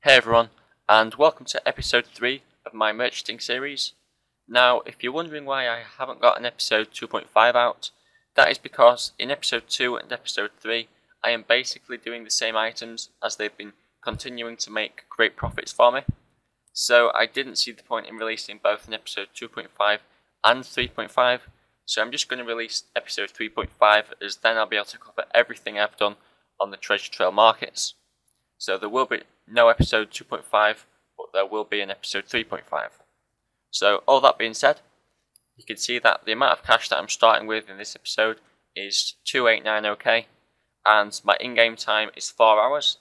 Hey everyone, and welcome to episode 3 of my merchanting series. Now, if you're wondering why I haven't got an episode 2.5 out, that is because in episode 2 and episode 3, I am basically doing the same items as they've been continuing to make great profits for me. So I didn't see the point in releasing both an episode 2.5 and 3.5, so I'm just going to release episode 3.5 as then I'll be able to cover everything I've done on the treasure trail markets. So there will be no episode 2.5, but there will be an episode 3.5. So all that being said, you can see that the amount of cash that I'm starting with in this episode is 2890k, and my in-game time is 4 hours.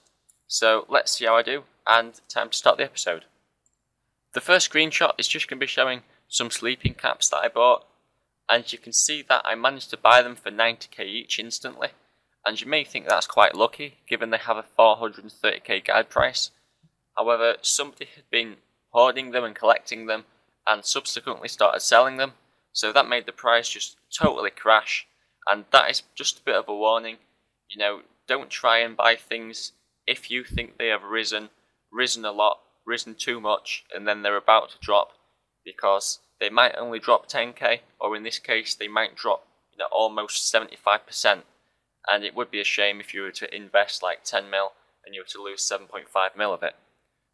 So let's see how I do, and time to start the episode. The first screenshot is just going to be showing some sleeping caps that I bought, and you can see that I managed to buy them for 90k each instantly. And you may think that's quite lucky, given they have a 430k guide price. However, somebody had been hoarding them and collecting them, and subsequently started selling them, so that made the price just totally crash. And that is just a bit of a warning. You know, don't try and buy things if you think they have risen a lot, risen too much, and then they're about to drop, because they might only drop 10k, or in this case, they might drop, almost 75%. And it would be a shame if you were to invest like 10 mil and you were to lose 7.5 mil of it.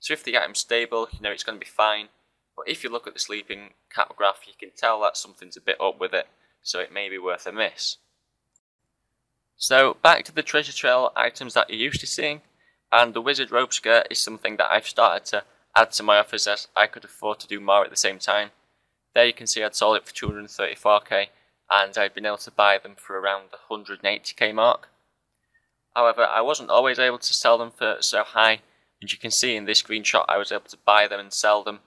So if the item's stable, it's going to be fine. But if you look at the sleeping cap graph, you can tell that something's a bit up with it, so it may be worth a miss. So back to the treasure trail items that you're used to seeing, and the wizard robe skirt is something that I've started to add to my offers as I could afford to do more at the same time. There you can see I'd sold it for 234k. And I've been able to buy them for around the 180k mark. However, I wasn't always able to sell them for so high, and you can see in this screenshot I was able to buy them and sell them,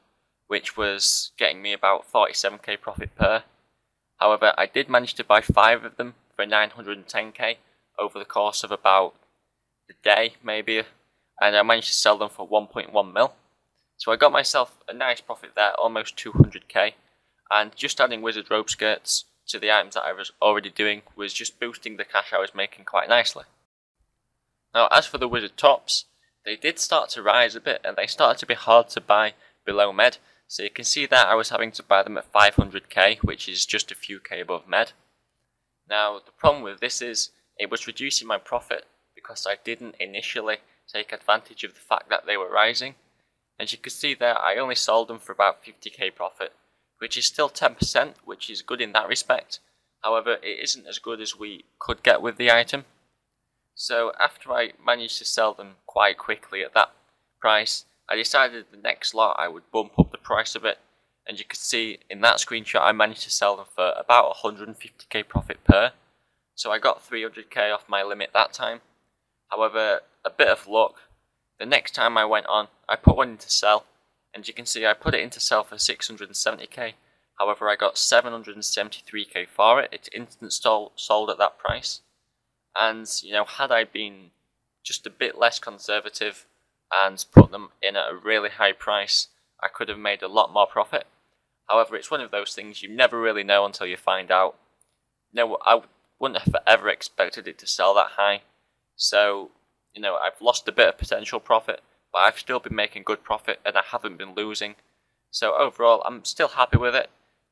which was getting me about 47k profit per. However, I did manage to buy 5 of them for 910k over the course of about a day maybe, and I managed to sell them for 1.1 mil. So I got myself a nice profit there, almost 200k, and just adding wizard robe skirts to the items that I was already doing was just boosting the cash I was making quite nicely. Now, as for the wizard tops, they did start to rise a bit and they started to be hard to buy below med. So you can see that I was having to buy them at 500k, which is just a few k above med. Now, the problem with this is it was reducing my profit because I didn't initially take advantage of the fact that they were rising. As you can see there, I only sold them for about 50k profit, which is still 10%, which is good in that respect. However, it isn't as good as we could get with the item. So after I managed to sell them quite quickly at that price, I decided the next lot I would bump up the price a bit. And you can see in that screenshot I managed to sell them for about 150k profit per. So I got 300k off my limit that time. However, a bit of luck, the next time I went on, I put one into sell. And you can see I put it into sell for 670k, however I got 773k for it. It's instant sold at that price. And, had I been just a bit less conservative and put them in at a really high price, I could have made a lot more profit. However, it's one of those things you never really know until you find out. I wouldn't have ever expected it to sell that high. So, I've lost a bit of potential profit, but I've still been making good profit and I haven't been losing. So overall, I'm still happy with it,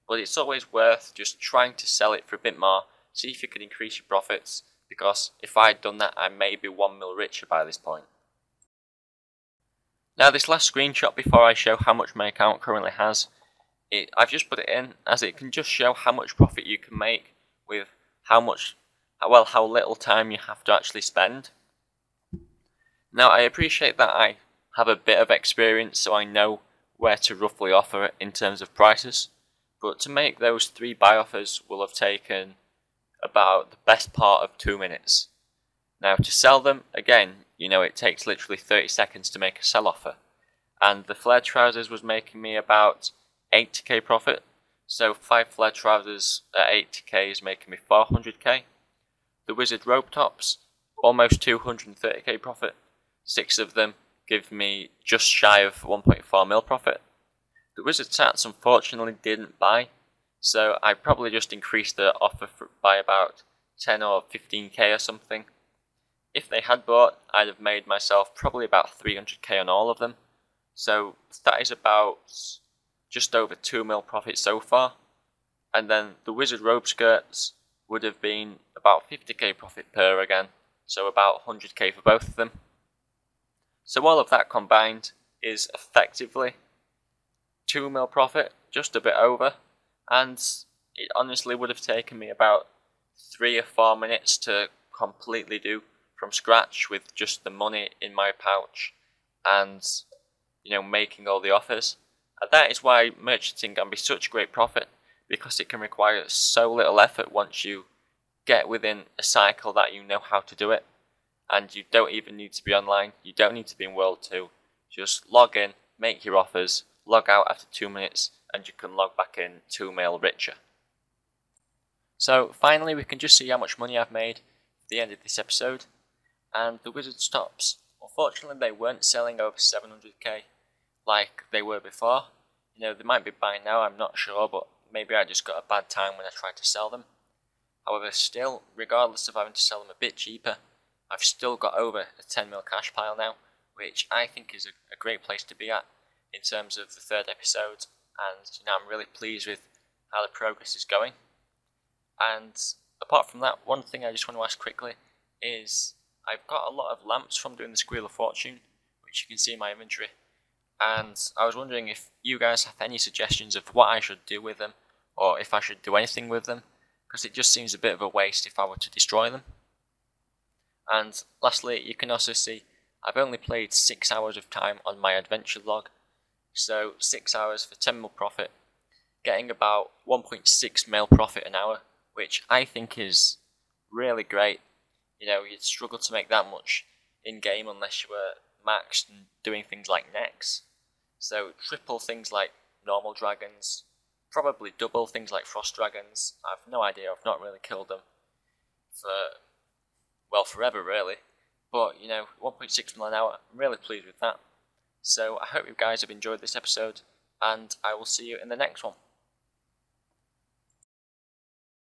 but it's always worth just trying to sell it for a bit more, see if you can increase your profits, because if I had done that, I may be 1 mil richer by this point. Now, this last screenshot before I show how much my account currently has, I've just put it in as it can just show how much profit you can make with how little time you have to actually spend. Now, I appreciate that I have a bit of experience, so I know where to roughly offer it in terms of prices, but to make those 3 buy offers will have taken about the best part of 2 minutes. Now, to sell them, again, it takes literally 30 seconds to make a sell offer, and the flare trousers was making me about 80k profit, so 5 flare trousers at 80k is making me 400k. The wizard robe tops, almost 230k profit, 6 of them give me just shy of 1.4 mil profit. The wizard tats unfortunately didn't buy, so I probably just increased the offer by about 10 or 15k or something. if they had bought, I'd have made myself probably about 300k on all of them. So that is about just over 2 mil profit so far. And then the Wizard Robe skirts would have been about 50k profit per again, so about 100k for both of them. So all of that combined is effectively 2 mil profit, just a bit over, and it honestly would have taken me about 3 or 4 minutes to completely do from scratch with just the money in my pouch and making all the offers. And that is why merchanting can be such great profit, because it can require so little effort once you get within a cycle that you know how to do it, and you don't even need to be online, you don't need to be in World 2, just log in, make your offers, log out after 2 minutes, and you can log back in 2 mil richer. So finally we can just see how much money I've made at the end of this episode, and the Wizard stops. Unfortunately they weren't selling over 700k like they were before. They might be buying now, I'm not sure, but maybe I just got a bad time when I tried to sell them. However, still, regardless of having to sell them a bit cheaper, I've still got over a 10 mil cash pile now, which I think is a great place to be at in terms of the third episode, and I'm really pleased with how the progress is going. And apart from that, one thing I just want to ask quickly is I've got a lot of lamps from doing the Squeal of Fortune, which you can see in my inventory, and I was wondering if you guys have any suggestions of what I should do with them, or if I should do anything with them, because it just seems a bit of a waste if I were to destroy them. And lastly, you can also see I've only played 6 hours of time on my adventure log, so 6 hours for 10 mil profit, getting about 1.6 mil profit an hour, which I think is really great. You'd struggle to make that much in-game unless you were maxed and doing things like necks. So triple things like normal dragons, probably double things like frost dragons. I've no idea, I've not really killed them forever really. But 1.6 mil an hour, I'm really pleased with that. So I hope you guys have enjoyed this episode, and I will see you in the next one.